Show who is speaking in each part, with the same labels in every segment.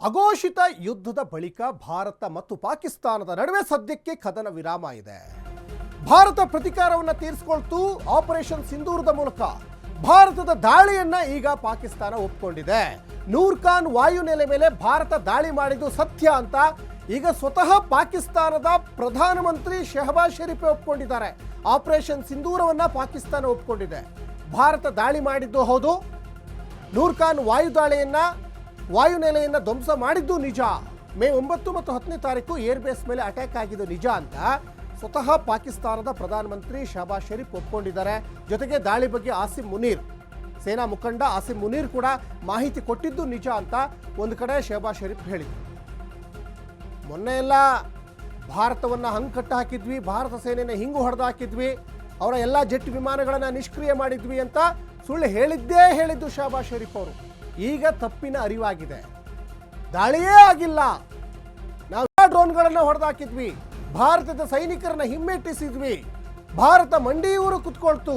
Speaker 1: ಅಘೋಷಿತ ಯುದ್ಧದ ಬಳಿಕ ಭಾರತ ಮತ್ತು ಪಾಕಿಸ್ತಾನದ ನಡುವೆ ಸದ್ಯಕ್ಕೆ ಕದನ ವಿರಾಮ ಇದೆ. ಭಾರತ ಪ್ರತಿಕಾರವನ್ನು ತೀರಿಸಿಕೊಳ್ತು ಆಪರೇಷನ್ ಸಿಂಧೂರದ ಮೂಲಕ. ಭಾರತದ ದಾಳಿಯನ್ನ ಈಗ ಪಾಕಿಸ್ತಾನ ಒಪ್ಪಿಕೊಂಡಿದೆ. ನೂರ್ ಖಾನ್ ವಾಯುನೆಲೆ ಮೇಲೆ ಭಾರತ ದಾಳಿ ಮಾಡಿದ್ದು ಸತ್ಯ ಅಂತ ಈಗ ಸ್ವತಃ ಪಾಕಿಸ್ತಾನದ ಪ್ರಧಾನಮಂತ್ರಿ ಶಹಬಾಜ್ ಶರೀಫ್ ಒಪ್ಪಿಕೊಂಡಿದ್ದಾರೆ. ಆಪರೇಷನ್ ಸಿಂಧೂರವನ್ನ ಪಾಕಿಸ್ತಾನ ಒಪ್ಪಿಕೊಂಡಿದೆ. ಭಾರತ ದಾಳಿ ಮಾಡಿದ್ದು ಹೌದು, ನೂರ್ ಖಾನ್ ವಾಯುನೆಲೆಯನ್ನು ಧ್ವಂಸ ಮಾಡಿದ್ದು ನಿಜ, ಮೇ 9 ಮತ್ತು 10ನೇ ತಾರೀಕು ಏರ್ಬೇಸ್ ಮೇಲೆ ಅಟ್ಯಾಕ್ ಆಗಿದ್ದು ನಿಜ ಅಂತ ಸ್ವತಃ ಪಾಕಿಸ್ತಾನದ ಪ್ರಧಾನಮಂತ್ರಿ ಶಹಬಾಜ್ ಶರೀಫ್ ಒಪ್ಪಿಕೊಂಡಿದ್ದಾರೆ. ಜೊತೆಗೆ ದಾಳಿ ಬಗ್ಗೆ ಆಸಿಮ್ ಮುನೀರ್, ಸೇನಾ ಮುಖಂಡ ಆಸಿಮ್ ಮುನೀರ್ ಕೂಡ ಮಾಹಿತಿ ಕೊಟ್ಟಿದ್ದು ನಿಜ ಅಂತ ಒಂದು ಕಡೆ ಶಹಬಾಜ್ ಶರೀಫ್ ಹೇಳಿದರು. ಮೊನ್ನೆ ಎಲ್ಲ ಭಾರತವನ್ನು ಹಂಗೆ ಕಟ್ಟ ಹಾಕಿದ್ವಿ, ಭಾರತ ಸೇನೆಯನ್ನು ಹಿಂಗು ಹೊಡೆದು ಹಾಕಿದ್ವಿ, ಅವರ ಎಲ್ಲ ಜೆಟ್ ವಿಮಾನಗಳನ್ನು ನಿಷ್ಕ್ರಿಯ ಮಾಡಿದ್ವಿ ಅಂತ ಸುಳ್ಳು ಹೇಳಿದ್ದು ಶಹಬಾಜ್ ಶರೀಫ್ ಅವರು. ಈಗ ತಪ್ಪಿನ ಅರಿವಾಗಿದೆ. ದಾಳಿಯೇ ಆಗಿಲ್ಲ, ನಾವು ಡ್ರೋನ್ಗಳನ್ನು ಹೊಡೆದಾಕಿದ್ವಿ, ಭಾರತದ ಸೈನಿಕರನ್ನ ಹಿಮ್ಮೆಟ್ಟಿಸಿದ್ವಿ, ಭಾರತ ಮಂಡಿಯೂರು ಕುತ್ಕೊಳ್ತು,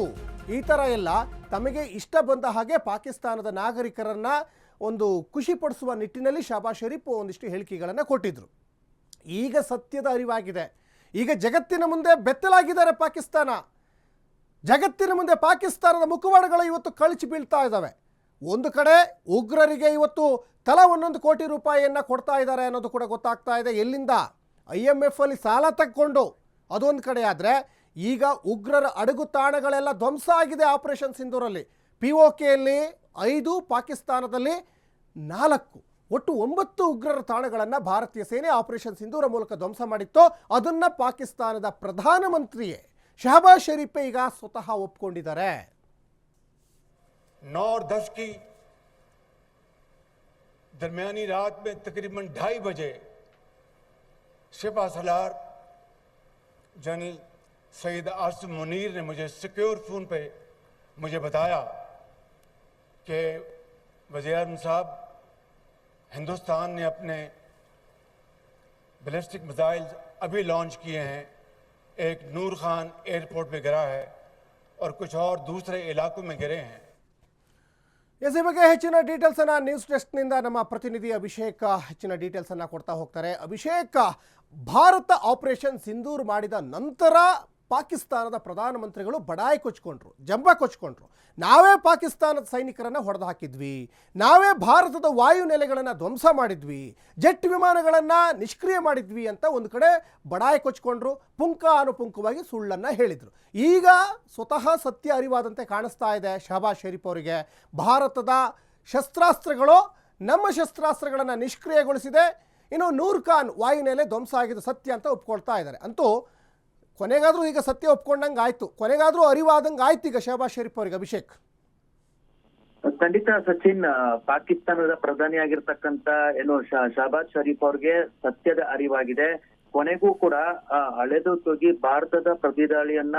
Speaker 1: ಈ ಥರ ಎಲ್ಲ ತಮಗೆ ಇಷ್ಟ ಬಂದ ಹಾಗೆ ಪಾಕಿಸ್ತಾನದ ನಾಗರಿಕರನ್ನ ಒಂದು ಖುಷಿ ಪಡಿಸುವ ನಿಟ್ಟಿನಲ್ಲಿ ಶಹಬಾಜ್ ಶರೀಫ್ ಒಂದಿಷ್ಟು ಹೇಳಿಕೆಗಳನ್ನು ಕೊಟ್ಟಿದ್ರು. ಈಗ ಸತ್ಯದ ಅರಿವಾಗಿದೆ. ಈಗ ಜಗತ್ತಿನ ಮುಂದೆ ಬೆತ್ತಲಾಗಿದ್ದಾರೆ ಪಾಕಿಸ್ತಾನ. ಜಗತ್ತಿನ ಮುಂದೆ ಪಾಕಿಸ್ತಾನದ ಮುಖವಾಡಗಳು ಇವತ್ತು ಕಳಚಿ ಬೀಳ್ತಾ ಇದ್ದಾವೆ. ಒಂದು ಕಡೆ ಉಗ್ರರಿಗೆ ಇವತ್ತು ತಲಾ 1 ಕೋಟಿ ರೂಪಾಯಿಯನ್ನು ಕೊಡ್ತಾ ಇದ್ದಾರೆ ಅನ್ನೋದು ಕೂಡ ಗೊತ್ತಾಗ್ತಾ ಇದೆ. ಎಲ್ಲಿಂದ? IMF ಅಲ್ಲಿ ಸಾಲ ತಕ್ಕೊಂಡು. ಅದೊಂದು ಕಡೆ ಆದರೆ ಈಗ ಉಗ್ರರ ಅಡಗು ತಾಣಗಳೆಲ್ಲ ಧ್ವಂಸ ಆಗಿದೆ ಆಪರೇಷನ್ ಸಿಂಧೂರಲ್ಲಿ. POKಯಲ್ಲಿ 5, ಪಾಕಿಸ್ತಾನದಲ್ಲಿ 4, ಒಟ್ಟು 9 ಉಗ್ರರ ತಾಣಗಳನ್ನು ಭಾರತೀಯ ಸೇನೆ ಆಪರೇಷನ್ ಸಿಂಧೂರ ಮೂಲಕ ಧ್ವಂಸ ಮಾಡಿತ್ತು. ಅದನ್ನು ಪಾಕಿಸ್ತಾನದ ಪ್ರಧಾನಮಂತ್ರಿಯೇ ಶಹಬಾಜ್ ಶರೀಫ್ ಈಗ ಸ್ವತಃ ಒಪ್ಪಿಕೊಂಡಿದ್ದಾರೆ.
Speaker 2: 9 और 10 की दरमियानी रात में तकरीबन 2:30 बजे शिपा सलार जनरल सईद आसिम मुनीर ने मुझे सिक्योर फोन पे मुझे बताया कि वज़ीर-ए-आज़म साहब, हिंदुस्तान ने अपने बैलिस्टिक मिसाइल अभी लॉन्च किए हैं, एक नूर खान एयरपोर्ट पे गिरा है और कुछ और दूसरे इलाकों में गिरे हैं.
Speaker 1: ಈ ಬಗ್ಗೆ ಹೆಚ್ಚಿನ ಡೀಟೇಲ್ಸ್ ಅನ್ನ ನ್ಯೂಸ್ ಡೆಸ್ಕ್ನಿಂದ ನಮ್ಮ ಪ್ರತಿನಿಧಿ ಅಭಿಷೇಕ್ ಹೆಚ್ಚಿನ ಡೀಟೇಲ್ಸ್ ಅನ್ನ ಕೊಡ್ತಾ ಹೋಗ್ತಾರೆ. ಅಭಿಷೇಕ್, ಭಾರತ ಆಪರೇಷನ್ ಸಿಂಧೂರ್ ಮಾಡಿದ ನಂತರ ಪಾಕಿಸ್ತಾನದ ಪ್ರಧಾನಮಂತ್ರಿಗಳು ಬಡಾಯಿ ಕೊಚ್ಕೊಂಡ್ರು, ಜಂಬ ಕೊಚ್ಕೊಂಡ್ರು. ನಾವೇ ಪಾಕಿಸ್ತಾನದ ಸೈನಿಕರನ್ನು ಹೊಡೆದು ಹಾಕಿದ್ವಿ, ನಾವೇ ಭಾರತದ ವಾಯುನೆಲೆಗಳನ್ನು ಧ್ವಂಸ ಮಾಡಿದ್ವಿ, ಜೆಟ್ ವಿಮಾನಗಳನ್ನು ನಿಷ್ಕ್ರಿಯ ಮಾಡಿದ್ವಿ ಅಂತ ಒಂದು ಕಡೆ ಬಡಾಯಿ ಕೊಚ್ಕೊಂಡ್ರು, ಪುಂಖಾನುಪುಂಖವಾಗಿ ಸುಳ್ಳನ್ನು ಹೇಳಿದರು. ಈಗ ಸ್ವತಃ ಸತ್ಯ ಅರಿವಾದಂತೆ ಕಾಣಿಸ್ತಾ ಇದೆ ಶಹಬಾಜ್ ಶರೀಫ್ ಅವರಿಗೆ. ಭಾರತದ ಶಸ್ತ್ರಾಸ್ತ್ರಗಳು ನಮ್ಮ ಶಸ್ತ್ರಾಸ್ತ್ರಗಳನ್ನು ನಿಷ್ಕ್ರಿಯಗೊಳಿಸಿದೆ, ಇನ್ನು ನೂರ್ ಖಾನ್ ವಾಯುನೆಲೆ ಧ್ವಂಸ ಆಗಿದ್ದು ಸತ್ಯ ಅಂತ ಒಪ್ಕೊಳ್ತಾ ಇದ್ದಾರೆ. ಅಂತೂ ಕೊನೆಗಾದ್ರೂ ಈಗ ಸತ್ಯ ಒಪ್ಕೊಂಡಂಗೆ ಆಯ್ತು, ಕೊನೆಗಾದ್ರೂ ಅರಿವಾದಂಗೆ ಆಯ್ತು ಈಗ ಶಹಬಾಜ್ ಶರೀಫ್ ಅವರಿಗೆ. ಅಭಿಷೇಕ್,
Speaker 3: ಖಂಡಿತ ಸಚಿನ್, ಪಾಕಿಸ್ತಾನದ ಪ್ರಧಾನಿಯಾಗಿರ್ತಕ್ಕಂತ ಶಹಬಾಜ್ ಶರೀಫ್ ಅವ್ರಿಗೆ ಸತ್ಯದ ಅರಿವಾಗಿದೆ. ಕೊನೆಗೂ ಕೂಡ ಹಳೆದು ತೊಗಿ ಭಾರತದ ಪ್ರತಿದಾಳಿಯನ್ನ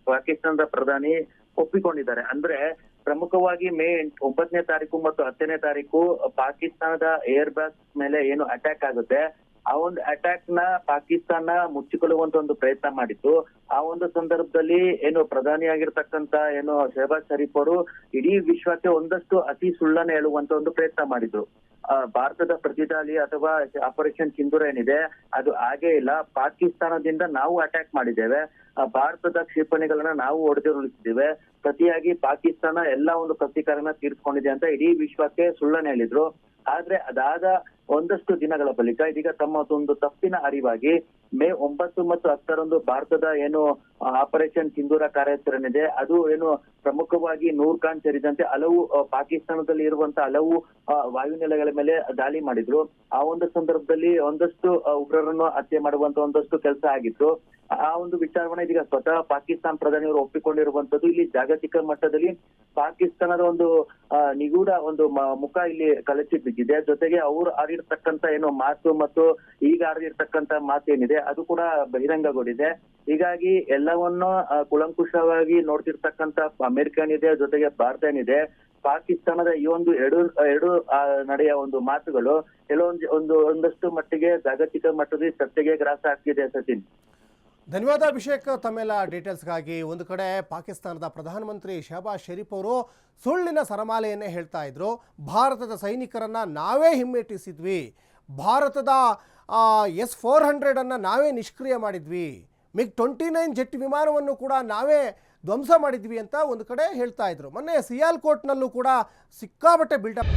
Speaker 3: ಪಾಕಿಸ್ತಾನದ ಪ್ರಧಾನಿ ಒಪ್ಪಿಕೊಂಡಿದ್ದಾರೆ. ಅಂದ್ರೆ ಪ್ರಮುಖವಾಗಿ ಮೇ 9ನೇ ತಾರೀಕು ಮತ್ತು 10ನೇ ತಾರೀಕು ಪಾಕಿಸ್ತಾನದ ಏರ್ ಬೇಸ್ ಮೇಲೆ ಏನು ಅಟ್ಯಾಕ್ ಆಗುತ್ತೆ, ಆ ಒಂದು ಅಟ್ಯಾಕ್ ನ ಪಾಕಿಸ್ತಾನ ಮುಚ್ಚಿಕೊಳ್ಳುವಂತ ಒಂದು ಪ್ರಯತ್ನ ಮಾಡಿತ್ತು. ಆ ಒಂದು ಸಂದರ್ಭದಲ್ಲಿ ಪ್ರಧಾನಿಯಾಗಿರ್ತಕ್ಕಂತ ಶಹಬಾಜ್ ಶರೀಫ್ ಅವರು ಇಡೀ ವಿಶ್ವಕ್ಕೆ ಒಂದಷ್ಟು ಅತಿ ಸುಳ್ಳನ್ನ ಹೇಳುವಂತ ಒಂದು ಪ್ರಯತ್ನ ಮಾಡಿದ್ರು. ಭಾರತದ ಪ್ರತಿದಾಳಿ ಅಥವಾ ಆಪರೇಷನ್ ಸಿಂಧೂರ ಏನಿದೆ ಅದು ಹಾಗೇ ಇಲ್ಲ, ಪಾಕಿಸ್ತಾನದಿಂದ ನಾವು ಅಟ್ಯಾಕ್ ಮಾಡಿದ್ದೇವೆ, ಭಾರತದ ಕ್ಷಿಪಣಿಗಳನ್ನ ನಾವು ಹೊಡೆದುರುಳಿಸಿದ್ದೇವೆ, ಪ್ರತಿಯಾಗಿ ಪಾಕಿಸ್ತಾನ ಎಲ್ಲ ಒಂದು ಪ್ರತೀಕಾರನ ತೀರ್ಸ್ಕೊಂಡಿದೆ ಅಂತ ಇಡೀ ವಿಶ್ವಕ್ಕೆ ಸುಳ್ಳನ್ನ ಹೇಳಿದ್ರು. ಆದ್ರೆ ಅದಾದ ಒಂದಷ್ಟು ದಿನಗಳ ಬಳಿಕ ಇದೀಗ ತಮ್ಮ ಒಂದು ತಪ್ಪಿನ ಅರಿವಾಗಿ ಮೇ 9 ಮತ್ತು 10ರಂದು ಭಾರತದ ಆಪರೇಷನ್ ಸಿಂಧೂರ ಕಾರ್ಯಾಚರಣೆ ಇದೆ, ಅದು ಪ್ರಮುಖವಾಗಿ ನೂರ್ ಖಾನ್ ಸೇರಿದಂತೆ ಹಲವು ಪಾಕಿಸ್ತಾನದಲ್ಲಿ ಇರುವಂತಹ ಹಲವು ವಾಯುನೆಲೆಗಳ ಮೇಲೆ ದಾಳಿ ಮಾಡಿದ್ರು. ಆ ಒಂದು ಸಂದರ್ಭದಲ್ಲಿ ಒಂದಷ್ಟು ಉಗ್ರರನ್ನು ಹತ್ಯೆ ಮಾಡುವಂತ ಒಂದಷ್ಟು ಕೆಲಸ ಆಗಿತ್ತು. ಆ ಒಂದು ವಿಚಾರವನ್ನ ಇದೀಗ ಸ್ವತಃ ಪಾಕಿಸ್ತಾನ ಪ್ರಧಾನಿಯವರು ಒಪ್ಪಿಕೊಂಡಿರುವಂತದ್ದು. ಇಲ್ಲಿ ಜಾಗತಿಕ ಮಟ್ಟದಲ್ಲಿ ಪಾಕಿಸ್ತಾನದ ಒಂದು ನಿಗೂಢ ಒಂದು ಮುಖ ಇಲ್ಲಿ ಕಳಚಿ ಬಿದ್ದಿದೆ. ಜೊತೆಗೆ ಅವರು ಆಡಿರ್ತಕ್ಕಂತ ಮಾತು ಮತ್ತು ಈಗ ಆಡಿರ್ತಕ್ಕಂತ ಮಾತೇನಿದೆ ಅದು ಕೂಡ ಬಹಿರಂಗಗೊಂಡಿದೆ. ಹೀಗಾಗಿ ಎಲ್ಲವನ್ನೂ ಕುಲಂಕುಷವಾಗಿ ನೋಡ್ತಿರ್ತಕ್ಕಂತ ಅಮೆರಿಕ ಏನಿದೆ, ಜೊತೆಗೆ ಭಾರತ ಏನಿದೆ, ಪಾಕಿಸ್ತಾನದ ಈ ಒಂದು ಎರಡು ನಡೆಯ ಒಂದು ಮಾತುಗಳು ಒಂದಷ್ಟು ಮಟ್ಟಿಗೆ ಜಾಗತಿಕ ಮಟ್ಟದಲ್ಲಿ ಚರ್ಚೆಗೆ ಗ್ರಾಸ ಆಗ್ತಿದೆ ಸಚಿನ್.
Speaker 1: ಧನ್ಯವಾದ ಅಭಿಷೇಕ್ ತಮ್ಮೆಲ್ಲ ಡೀಟೇಲ್ಸ್ಗಾಗಿ. ಒಂದು ಕಡೆ ಪಾಕಿಸ್ತಾನದ ಪ್ರಧಾನಮಂತ್ರಿ ಶಹಬಾಜ್ ಶರೀಫ್ ಅವರು ಸುಳ್ಳಿನ ಸರಮಾಲೆಯನ್ನೇ ಹೇಳ್ತಾ ಇದ್ರು. ಭಾರತದ ಸೈನಿಕರನ್ನು ನಾವೇ ಹಿಮ್ಮೆಟ್ಟಿಸಿದ್ವಿ, ಭಾರತದ S-400 ನಾವೇ ನಿಷ್ಕ್ರಿಯ ಮಾಡಿದ್ವಿ, MiG-29 ಜೆಟ್ ವಿಮಾನವನ್ನು ಕೂಡ ನಾವೇ ಧ್ವಂಸ ಮಾಡಿದ್ವಿ ಅಂತ ಒಂದು ಕಡೆ ಹೇಳ್ತಾ ಇದ್ರು. ಮೊನ್ನೆ ಸಿಯಾಲ್ಕೋಟ್ನಲ್ಲೂ ಕೂಡ ಸಿಕ್ಕಾಬಟ್ಟೆ ಬಿಲ್ಡಪ್